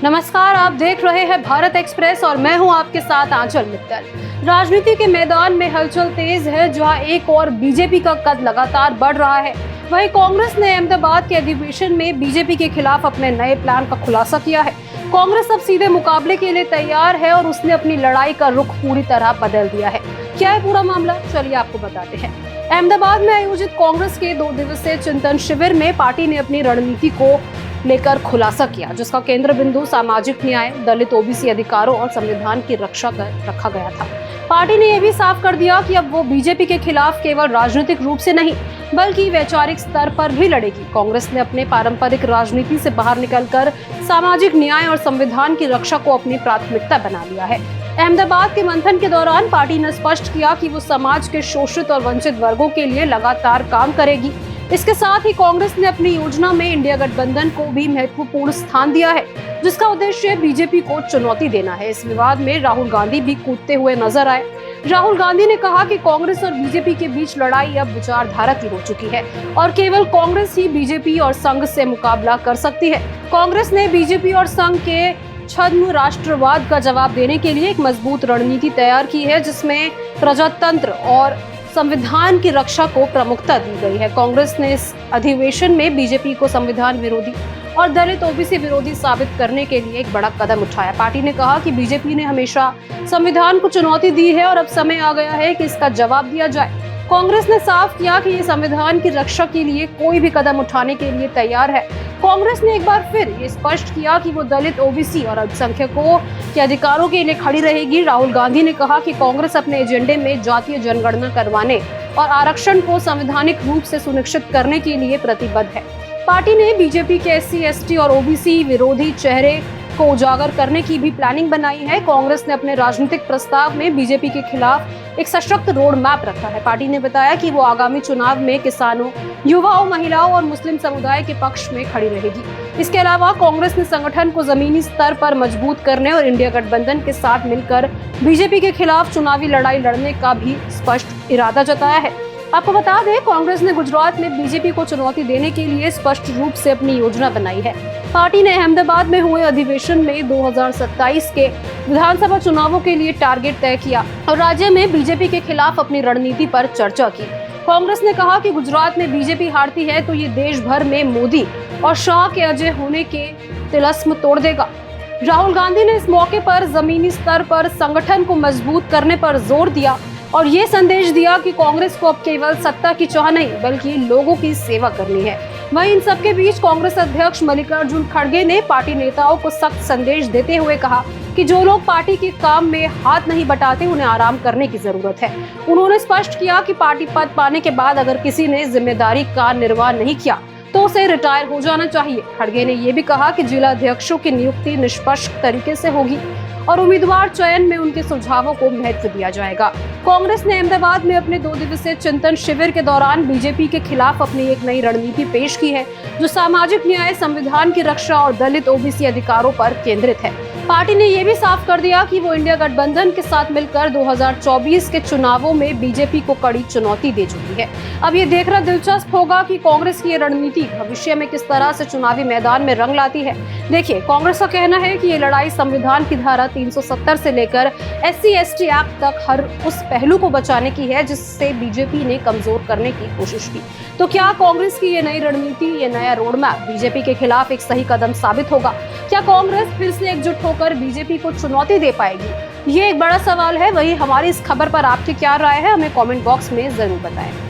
नमस्कार, आप देख रहे हैं भारत एक्सप्रेस और मैं हूं आपके साथ आंचल मित्तल। राजनीति के मैदान में हलचल तेज है, जहां एक और बीजेपी का कद लगातार बढ़ रहा है। वहीं कांग्रेस ने अहमदाबाद के अधिवेशन में बीजेपी के खिलाफ अपने नए प्लान का खुलासा किया है। कांग्रेस अब सीधे मुकाबले के लिए तैयार है और उसने अपनी लड़ाई का रुख पूरी तरह बदल दिया है। क्या है पूरा मामला, चलिए आपको बताते हैं। अहमदाबाद में आयोजित कांग्रेस के 2 दिवसीय चिंतन शिविर में पार्टी ने अपनी रणनीति को लेकर खुलासा किया, जिसका केंद्र बिंदु सामाजिक न्याय, दलित, ओबीसी अधिकारों और संविधान की रक्षा कर रखा गया था। पार्टी ने यह भी साफ कर दिया कि अब वो बीजेपी के खिलाफ केवल राजनीतिक रूप से नहीं बल्कि वैचारिक स्तर पर भी लड़ेगी। कांग्रेस ने अपने पारंपरिक राजनीति से बाहर निकलकर सामाजिक न्याय और संविधान की रक्षा को अपनी प्राथमिकता बना लिया है। अहमदाबाद के मंथन के दौरान पार्टी ने स्पष्ट किया कि वो समाज के शोषित और वंचित वर्गों के लिए लगातार काम करेगी। इसके साथ ही कांग्रेस ने अपनी योजना में इंडिया गठबंधन को भी महत्वपूर्ण स्थान दिया है, जिसका उद्देश्य बीजेपी को चुनौती देना है। इस विवाद में राहुल गांधी भी कूदते हुए नजर आए। राहुल गांधी ने कहा कि कांग्रेस और बीजेपी के बीच लड़ाई अब विचारधारा की हो चुकी है और केवल कांग्रेस ही बीजेपी और संघ से मुकाबला कर सकती है। कांग्रेस ने बीजेपी और संघ के छद्म राष्ट्रवाद का जवाब देने के लिए एक मजबूत रणनीति तैयार की है, जिसमें प्रजातंत्र और संविधान की रक्षा को प्रमुखता दी गई है। कांग्रेस ने इस अधिवेशन में बीजेपी को संविधान विरोधी और दलित ओबीसी विरोधी साबित करने के लिए एक बड़ा कदम उठाया। पार्टी ने कहा कि बीजेपी ने हमेशा संविधान को चुनौती दी है और अब समय आ गया है कि इसका जवाब दिया जाए। कांग्रेस ने साफ किया कि ये संविधान की रक्षा के लिए कोई भी कदम उठाने के लिए तैयार है। कांग्रेस ने एक बार फिर ये स्पष्ट किया कि वो दलित, ओबीसी और अल्पसंख्यकों के अधिकारों के लिए खड़ी रहेगी। राहुल गांधी ने कहा कि कांग्रेस अपने एजेंडे में जातीय जनगणना करवाने और आरक्षण को संवैधानिक रूप से सुनिश्चित करने के लिए प्रतिबद्ध है। पार्टी ने बीजेपी के एससी, एसटी और ओबीसी विरोधी चेहरे को उजागर करने की भी प्लानिंग बनाई है। कांग्रेस ने अपने राजनीतिक प्रस्ताव में बीजेपी के खिलाफ एक सशक्त रोड मैप रखा है। पार्टी ने बताया कि वो आगामी चुनाव में किसानों, युवाओं, महिलाओं और मुस्लिम समुदाय के पक्ष में खड़ी रहेगी। इसके अलावा कांग्रेस ने संगठन को जमीनी स्तर पर मजबूत करने और इंडिया गठबंधन के साथ मिलकर बीजेपी के खिलाफ चुनावी लड़ाई लड़ने का भी स्पष्ट इरादा जताया है। आपको बता दें, कांग्रेस ने गुजरात में बीजेपी को चुनौती देने के लिए स्पष्ट रूप से अपनी योजना बनाई है। पार्टी ने अहमदाबाद में हुए अधिवेशन में 2027 के विधानसभा चुनावों के लिए टारगेट तय किया और राज्य में बीजेपी के खिलाफ अपनी रणनीति पर चर्चा की। कांग्रेस ने कहा कि गुजरात में बीजेपी हारती है तो ये देश भर में मोदी और शाह के अजय होने के तिलिस्म तोड़ देगा। राहुल गांधी ने इस मौके पर जमीनी स्तर पर संगठन को मजबूत करने पर जोर दिया और ये संदेश दिया कि कांग्रेस को अब केवल सत्ता की चाह नहीं बल्कि लोगों की सेवा करनी है। वहीं इन सबके बीच कांग्रेस अध्यक्ष मल्लिकार्जुन खड़गे ने पार्टी नेताओं को सख्त संदेश देते हुए कहा कि जो लोग पार्टी के काम में हाथ नहीं बटाते उन्हें आराम करने की जरूरत है। उन्होंने स्पष्ट किया कि पार्टी पद पाने के बाद अगर किसी ने जिम्मेदारी का निर्वाह नहीं किया तो उसे रिटायर हो जाना चाहिए। खड़गे ने यह भी कहा कि जिला अध्यक्षों की नियुक्ति निष्पक्ष तरीके से होगी और उम्मीदवार चयन में उनके सुझावों को महत्व दिया जाएगा। कांग्रेस ने अहमदाबाद में अपने 2 दिवसीय चिंतन शिविर के दौरान बीजेपी के खिलाफ अपनी एक नई रणनीति पेश की है, जो सामाजिक न्याय, संविधान की रक्षा और दलित, ओबीसी अधिकारों पर केंद्रित है। पार्टी ने यह भी साफ कर दिया कि वो इंडिया गठबंधन के साथ मिलकर 2024 के चुनावों में बीजेपी को कड़ी चुनौती दे चुकी है। अब ये देखना दिलचस्प होगा कि कांग्रेस की ये रणनीति भविष्य में किस तरह से चुनावी मैदान में रंग लाती है। देखिए, कांग्रेस का कहना है कि ये लड़ाई संविधान की धारा 370 से लेकर एससी, एसटी एक्ट तक हर उस पहलू को बचाने की है जिससे बीजेपी ने कमजोर करने की कोशिश की। तो क्या कांग्रेस की ये नई रणनीति, ये नया रोड मैप बीजेपी के खिलाफ एक सही कदम साबित होगा? क्या कांग्रेस फिर से एकजुट होकर बीजेपी को चुनौती दे पाएगी? ये एक बड़ा सवाल है। वही हमारी इस खबर पर आपकी क्या राय है, हमें कमेंट बॉक्स में जरूर बताएं।